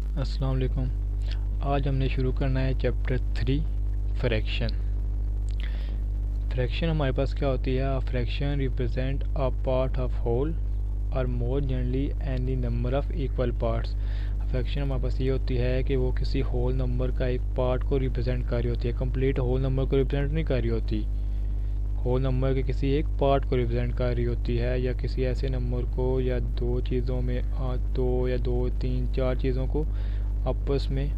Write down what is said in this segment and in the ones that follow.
अस्सलाम वालेकुम। आज हमने शुरू करना है चैप्टर 3 फ्रैक्शन। फ्रैक्शन हमारे पास क्या होती है? Fraction represent a part of whole और more generally any number of equal parts. Fraction हमारे पास ये होती है कि वो किसी होल नंबर का एक पार्ट को रिप्रेजेंट कर रही होती है, कंप्लीट होल नंबर को रिप्रेजेंट नहीं कर रही होती, होल नंबर के किसी एक पार्ट को रिप्रेजेंट कर रही होती है, या किसी ऐसे नंबर को या दो चीज़ों में दो या दो तीन चार चीज़ों को आपस में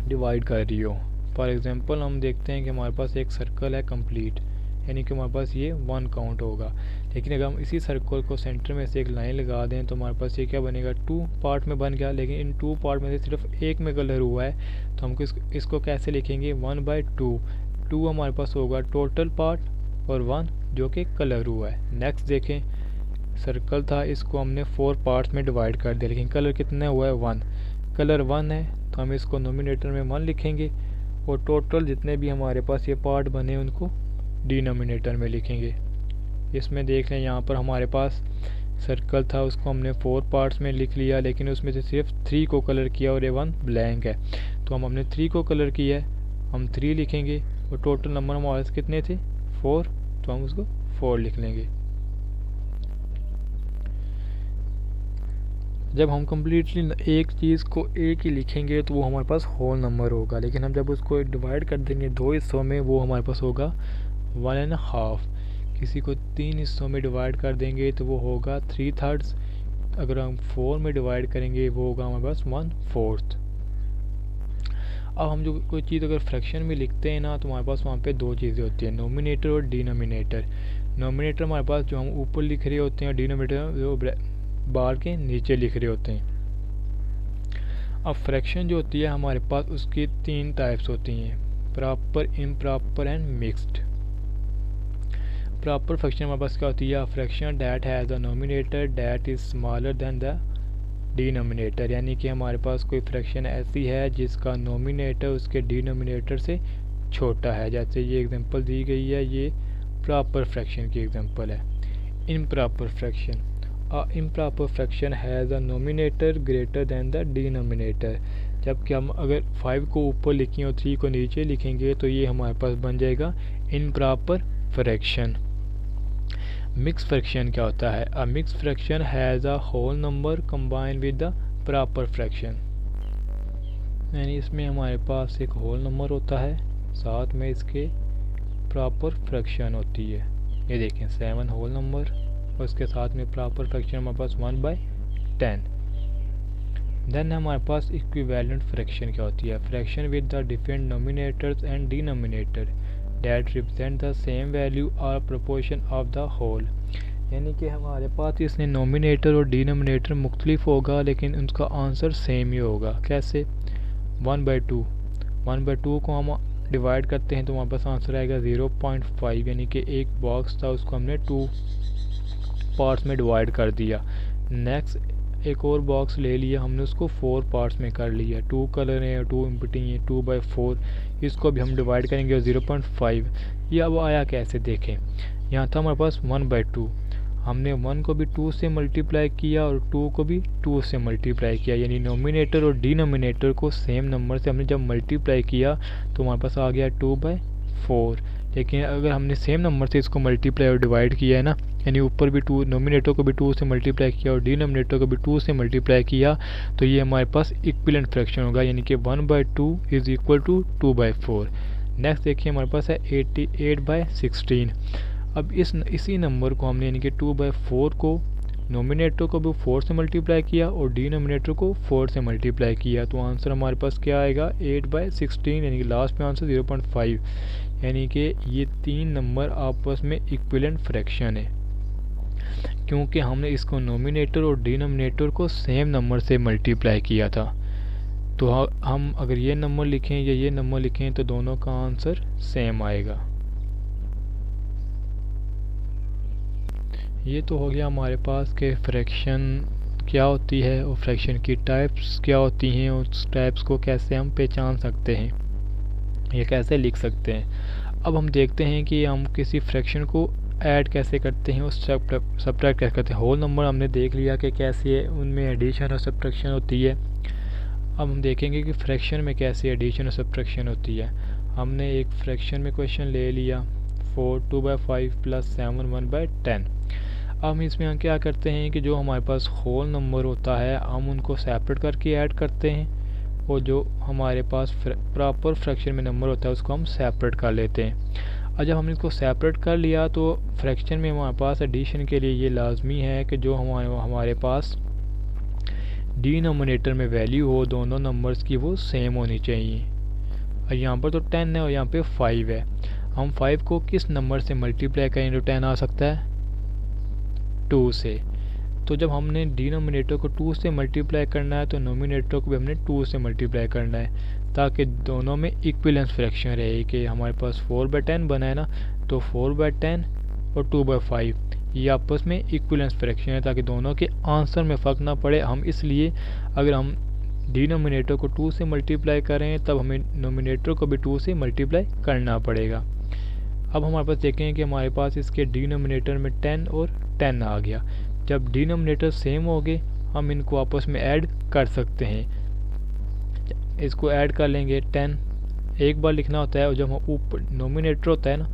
डिवाइड कर रही हो। फॉर एग्जांपल हम देखते हैं कि हमारे पास एक सर्कल है कंप्लीट, यानी कि हमारे पास ये 1 काउंट होगा। लेकिन अगर हम इसी सर्कल को सेंटर में से एक लाइन लगा दें तो हमारे पास ये क्या बनेगा? 2 पार्ट में बन गया, लेकिन इन 2 पार्ट में से सिर्फ एक में कलर हुआ है, तो हमको इसको कैसे लिखेंगे? 1/2। 2 हमारे पास होगा टोटल पार्ट और 1 जो कि कलर हुआ है। नेक्स्ट देखें, सर्कल था, इसको हमने 4 पार्ट्स में डिवाइड कर दिया, लेकिन कलर कितना हुआ है? 1। कलर 1 है तो हम इसको नोमिनेटर में 1 लिखेंगे, और टोटल जितने भी हमारे पास ये पार्ट बने उनको डिनोमिनेटर में लिखेंगे। इसमें देख लें, यहाँ पर हमारे पास सर्कल था, उसको हमने 4 पार्ट्स में लिख लिया, लेकिन उसमें से सिर्फ 3 को कलर किया और ये 1 ब्लैंक है। तो हमने 3 को कलर किया है, हम 3 लिखेंगे, और टोटल नंबर हमारे पास कितने थे? 4, तो हम उसको 4 लिख लेंगे। जब हम कम्प्लीटली एक चीज़ को एक ही लिखेंगे तो वो हमारे पास होल नंबर होगा, लेकिन हम जब उसको डिवाइड कर देंगे 2 हिस्सों में, वो हमारे पास होगा 1.5। किसी को 3 हिस्सों में डिवाइड कर देंगे तो वो होगा 3/3। अगर हम 4 में डिवाइड करेंगे वो होगा हमारे पास 1/4। अब हम जो कोई चीज़ अगर फ्रैक्शन में लिखते हैं ना, तो हमारे पास वहाँ पे 2 चीज़ें होती हैं, नोमिनेटर और डिनोमिनेटर। नोमिनेटर हमारे पास जो हम ऊपर लिख रहे होते हैं, डिनोमिनेटर जो बार के नीचे लिख रहे होते हैं। अब फ्रैक्शन जो होती है हमारे पास, उसकी 3 टाइप्स होती हैं, proper, improper and mixed. Proper fraction हमारे पास क्या होती है? Fraction that has a nominator that is smaller than the denominator, यानी कि हमारे पास कोई फ्रैक्शन ऐसी है जिसका नोमिनेटर उसके डिनोमिनेटर से छोटा है। जैसे ये एग्जांपल दी गई है, ये प्रॉपर फ्रैक्शन की एग्जांपल है। Improper fraction, improper fraction has a nominator greater than the denominator. जबकि हम अगर 5 को ऊपर लिखें और 3 को नीचे लिखेंगे तो ये हमारे पास बन जाएगा इम्प्रॉपर फ्रैक्शन। मिक्स फ्रैक्शन क्या होता है? A mix fraction has a whole number combined with the proper fraction, यानी इसमें हमारे पास एक होल नंबर होता है, साथ में इसके प्रॉपर फ्रैक्शन होती है। ये देखें 7 होल नंबर और उसके साथ में प्रॉपर फ्रैक्शन हमारे पास 1/10। देन हमारे पास इक्विवेलेंट फ्रैक्शन क्या होती है? Fraction with the different nominators and denominator that represent the same value और प्रोपोर्शन ऑफ द होल, यानी कि हमारे पास इसमें नोमिनेटर और डिनोमिनेटर मुख्तलिफ होगा लेकिन उनका आंसर सेम ही होगा। कैसे? 1/2। 1/2 को हम डिवाइड करते हैं तो हमारे पास आंसर आएगा 0.5, यानी कि एक बॉक्स था उसको हमने 2 पार्ट्स में डिवाइड कर दिया। नेक्स्ट एक और बॉक्स ले लिया, हमने उसको 4 पार्ट्स में कर लिया। 2 कलर है, 2 इम्पिटिंग है, 2/4, इसको भी हम डिवाइड करेंगे 0.5। ये अब आया कैसे देखें, यहाँ था हमारे पास 1/2, हमने 1 को भी 2 से मल्टीप्लाई किया और 2 को भी 2 से मल्टीप्लाई किया, यानी नोमिनेटर और डिनोमिनेटर को सेम नंबर से हमने जब मल्टीप्लाई किया तो हमारे पास आ गया 2/4। लेकिन अगर हमने सेम नंबर से इसको मल्टीप्लाई और डिवाइड किया है ना, यानी ऊपर भी 2, नोमिनेटर को भी 2 से मल्टीप्लाई किया और डिनोमिनेटर को भी 2 से मल्टीप्लाई किया, तो ये हमारे पास इक्विवेलेंट फ्रैक्शन होगा, यानी कि 1/2 इज इक्वल टू 2/4। नेक्स्ट देखिए हमारे पास है 88/16। अब इसी नंबर को हमने यानी कि 2/4 को नोमिनेटर को भी 4 से मल्टीप्लाई किया और डिनोमिनेटर को 4 से मल्टीप्लाई किया, तो आंसर हमारे पास क्या आएगा? 8/16, यानी कि लास्ट में आंसर 0.5, यानी कि ये 3 नंबर आपस में इक्विवेलेंट फ्रैक्शन है, क्योंकि हमने इसको नोमिनेटर और डिनोमिनेटर को सेम नंबर से मल्टीप्लाई किया था। तो हम अगर ये नंबर लिखें या ये नंबर लिखें तो दोनों का आंसर सेम आएगा। ये तो हो गया हमारे पास के फ्रैक्शन क्या होती है और फ्रैक्शन की टाइप्स क्या होती हैं, उस टाइप्स को कैसे हम पहचान सकते हैं, ये कैसे लिख सकते हैं। अब हम देखते हैं कि हम किसी फ्रैक्शन को ऐड कैसे करते हैं और सब्ट्रैक्ट कैसे करते हैं। होल नंबर हमने देख लिया कि कैसे उनमें एडिशन और सब्ट्रैक्शन होती है। अब हम देखेंगे कि फ्रैक्शन में कैसे एडिशन और सब्ट्रैक्शन होती है। हमने एक फ्रैक्शन में क्वेश्चन ले लिया 4 2/5 प्लस 7 1/10। अब हम इसमें हम क्या करते हैं कि जो हमारे पास होल नंबर होता है हम उनको सेपरेट करके ऐड करते हैं, और जो हमारे पास प्रॉपर फ्रैक्शन में नंबर होता है उसको हम सेपरेट कर लेते हैं। और जब हमने इसको सेपरेट कर लिया तो फ्रैक्शन में हमारे पास एडिशन के लिए ये लाजमी है कि जो हमारे पास डिनोमिनेटर में वैल्यू हो दोनों नंबर्स की वो सेम होनी चाहिए। और यहाँ पर तो 10 है और यहाँ पे 5 है। हम 5 को किस नंबर से मल्टीप्लाई करें तो 10 आ सकता है 2 से। तो जब हमने डिनोमिनेटर को 2 से मल्टीप्लाई करना है तो नोमिनेटर को भी हमने 2 से मल्टीप्लाई करना है, ताकि दोनों में इक्विवेलेंस फ्रैक्शन रहे। कि हमारे पास 4/10 बना है ना, तो 4/10 और 2/5 ये आपस में इक्विवेलेंस फ्रैक्शन है, ताकि दोनों के आंसर में फ़र्क ना पड़े। हम इसलिए अगर हम डिनोमिनेटर को 2 से मल्टीप्लाई करें तब हमें नोमिनेटर को भी 2 से मल्टीप्लाई करना पड़ेगा। अब हमारे पास देखें कि हमारे पास इसके डिनोमिनेटर में 10 और 10 आ गया। जब डिनोमिनेटर सेम हो गए हम इनको आपस में ऐड कर सकते हैं। इसको ऐड कर लेंगे 10 एक बार लिखना होता है, और जब हम ऊपर नोमिनेटर होता है ना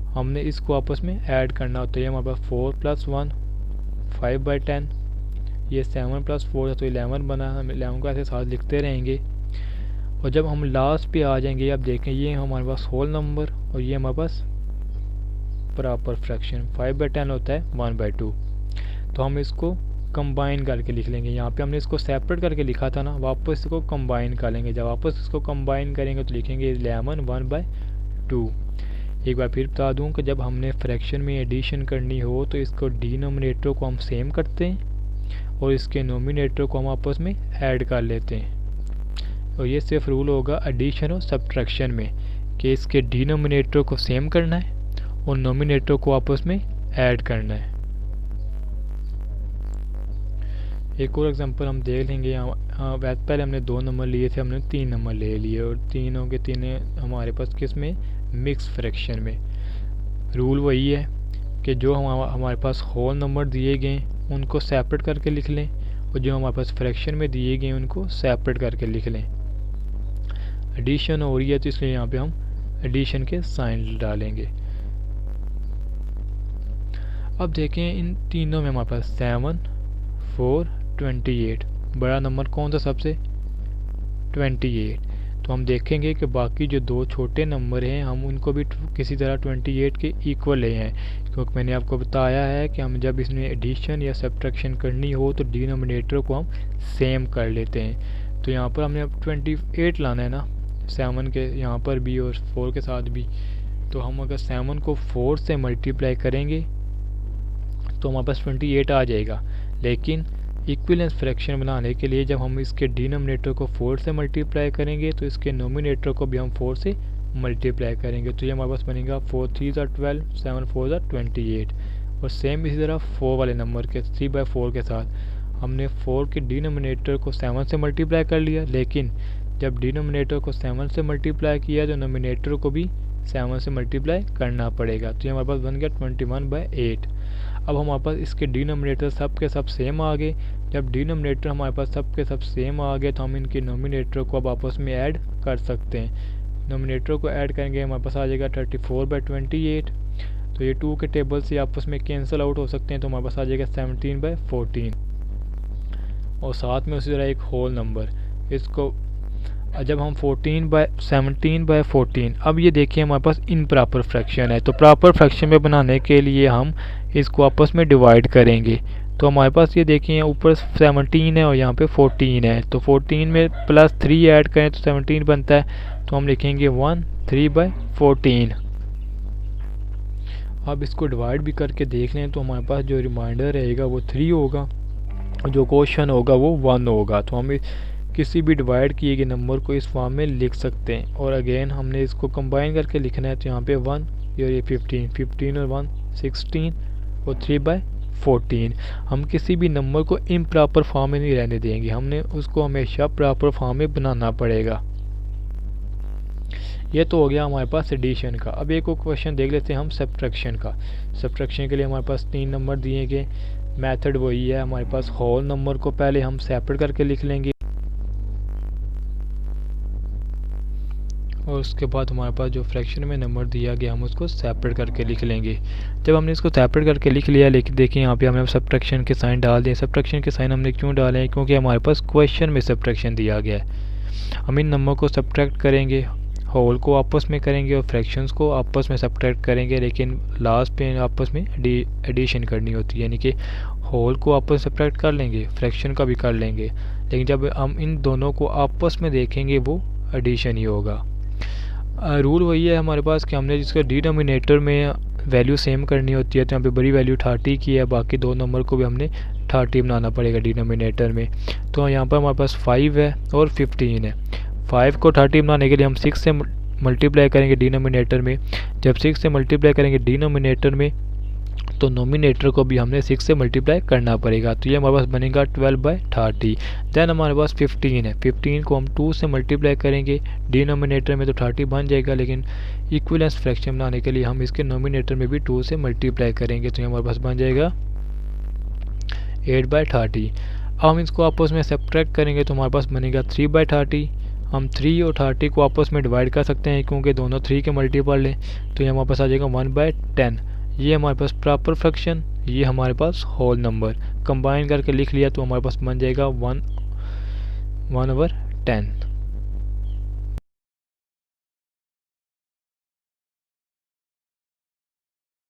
हमने इसको आपस में ऐड करना होता है। हमारे पास 4 + 1 5/10, ये 7 + 4 है तो 11 बना। हम 11 को ऐसे साथ लिखते रहेंगे, और जब हम लास्ट पे आ जाएंगे अब देखें ये हमारे पास होल नंबर और ये हमारे पास प्रॉपर फ्रैक्शन 5/10 होता है 1/2। तो हम इसको कंबाइन करके लिख लेंगे। यहाँ पे हमने इसको सेपरेट करके लिखा था ना, वापस इसको कंबाइन कर लेंगे। जब वापस इसको कंबाइन करेंगे तो लिखेंगे 11 1/2। एक बार फिर बता दूँ कि जब हमने फ्रैक्शन में एडिशन करनी हो तो इसको डिनोमिनेटर को हम सेम करते हैं और इसके नोमिनेटर को हम आपस में ऐड कर लेते हैं। और ये सिर्फ रूल होगा एडिशन और सब्ट्रैक्शन में कि इसके डिनोमिनेटर को सेम करना है और नोमिनेटर को आपस में ऐड करना है। एक और एग्जांपल हम देख लेंगे। यहाँ पहले हमने 2 नंबर लिए थे, हमने 3 नंबर ले लिए, और तीनों के तीनों हमारे पास किस में मिक्स फ्रैक्शन में। रूल वही है कि जो हमारे पास होल नंबर दिए गए उनको सेपरेट करके लिख लें, और जो हमारे पास फ्रैक्शन में दिए गए उनको सेपरेट करके लिख लें। एडिशन हो रही है तो इसलिए यहाँ पे हम एडिशन के साइन डालेंगे। अब देखें इन तीनों में हमारे पास 7 4 28 बड़ा नंबर कौन सा सबसे 28। तो हम देखेंगे कि बाकी जो 2 छोटे नंबर हैं हम उनको भी किसी तरह 28 के इक्वल ले हैं, क्योंकि मैंने आपको बताया है कि हम जब इसमें एडिशन या सब्ट्रैक्शन करनी हो तो डिनोमिनेटर को हम सेम कर लेते हैं। तो यहाँ पर हमने अब 28 लाना है ना 7 के यहाँ पर भी और 4 के साथ भी। तो हम अगर 7 को 4 से मल्टीप्लाई करेंगे तो हमारे पास 28 आ जाएगा। लेकिन इक्विवेलेंस फ्रैक्शन बनाने के लिए जब हम इसके डिनोमिनेटर को 4 से मल्टीप्लाई करेंगे तो इसके नोमिनेटर को भी हम 4 से मल्टीप्लाई करेंगे। तो ये हमारे पास बनेगा 4 3 12 7 4 28। और सेम इसी तरह 4 वाले नंबर के 3/4 के साथ हमने 4 के डिनोमिनेटर को 7 से मल्टीप्लाई कर लिया, लेकिन जब डिनोमिनेटर को 7 से मल्टीप्लाई किया तो नोमिनेटर को भी 7 से मल्टीप्लाई करना पड़ेगा। तो ये हमारे पास बन गया 21/8। अब हमारे पास इसके डिनोमिनेटर सब के सब सेम आ गए। जब डिनोमिनेटर हमारे पास सब के सब सेम आ गए तो हम इनके नोमिनेटर को अब आपस में ऐड कर सकते हैं। नोमिनेटर को ऐड करेंगे हमारे पास आ जाएगा 34/28। तो ये 2 के टेबल से आपस में कैंसिल आउट हो सकते हैं, तो हमारे पास आ जाएगा 17/14। और साथ में उसी तरह एक होल नंबर, इसको जब हम 17/14। अब ये देखिए हमारे पास इम्प्रॉपर फ्रैक्शन है, तो प्रॉपर फ्रैक्शन में बनाने के लिए हम इसको आपस में डिवाइड करेंगे। तो हमारे पास ये देखिए ऊपर 17 है और यहाँ पे 14 है, तो 14 में +3 ऐड करें तो 17 बनता है। तो हम लिखेंगे 13/14। अब इसको डिवाइड भी करके देख लें तो हमारे पास जो रिमाइंडर रहेगा वो 3 होगा और जो क्वेश्चन होगा वो 1 होगा। तो हम किसी भी डिवाइड किए गए नंबर को इस फॉर्म में लिख सकते हैं। और अगेन हमने इसको कंबाइन करके लिखना है, तो यहाँ पे 1 और ये 15 और 1 16 और 3/14। हम किसी भी नंबर को इम्प्रॉपर फॉर्म में नहीं रहने देंगे, हमने उसको हमेशा प्रॉपर फॉर्म में बनाना पड़ेगा। ये तो हो गया हमारे पास एडिशन का। अब एक और क्वेश्चन देख लेते हैं हम सब्ट्रैक्शन का। सब्ट्रैक्शन के लिए हमारे पास 3 नंबर दिए गए। मेथड वही है, हमारे पास होल नंबर को पहले हम सेपरेट करके लिख लेंगे। और उसके बाद हमारे पास जो फ्रैक्शन में नंबर दिया गया हम उसको सेपरेट करके लिख लेंगे। जब हमने इसको सेपरेट करके लिख लिया, लेकिन देखिए यहाँ पे हमने सब्ट्रैक्शन के साइन डाल दिए। सब्ट्रैक्शन के साइन हमने क्यों डाले हैं? क्योंकि हमारे पास क्वेश्चन में सब्ट्रैक्शन दिया गया है। हम इन नंबर को सब्ट्रैक्ट करेंगे, होल को आपस में करेंगे और फ्रैक्शंस को आपस में सब्ट्रैक्ट करेंगे, लेकिन लास्ट पे आपस में एडिशन करनी होती है, यानी कि होल को आपस में सब्ट्रैक्ट कर लेंगे, फ्रैक्शन का भी कर लेंगे, लेकिन जब हम इन दोनों को आपस में देखेंगे वो एडिशन ही होगा। रूल वही है हमारे पास कि हमने जिसका डिनोमिनेटर में वैल्यू सेम करनी होती है, तो यहाँ पे बड़ी वैल्यू 30 की है, बाकी दो नंबर को भी हमने 30 बनाना पड़ेगा डिनोमिनेटर में। तो यहाँ पर हमारे पास 5 है और 15 है। 5 को 30 बनाने के लिए हम 6 से मल्टीप्लाई करेंगे डिनोमिनेटर में। जब 6 से मल्टीप्लाई करेंगे डिनोमिनेटर में, तो नोमिनेटर को भी हमने 6 से मल्टीप्लाई करना पड़ेगा। तो ये हमारे पास बनेगा 12/30। देन हमारे पास 15 है। 15 को हम 2 से मल्टीप्लाई करेंगे डिनोमिनेटर में, तो 30 बन जाएगा, लेकिन इक्विवेलेंस फ्रैक्शन बनाने के लिए हम इसके नोमिनेटर में भी 2 से मल्टीप्लाई करेंगे। तो ये हमारे पास बन जाएगा 8/30। अब हम इसको आपस में सब्ट्रैक्ट करेंगे तो हमारे पास बनेगा 3/30। हम 3 और 30 को आपस में डिवाइड कर सकते हैं क्योंकि दोनों 3 के मल्टीपल हैं, तो ये हमारे पास आ जाएगा 1/10। ये हमारे पास प्रॉपर फ्रैक्शन, ये हमारे पास होल नंबर कंबाइन करके लिख लिया, तो हमारे पास बन जाएगा 1/10।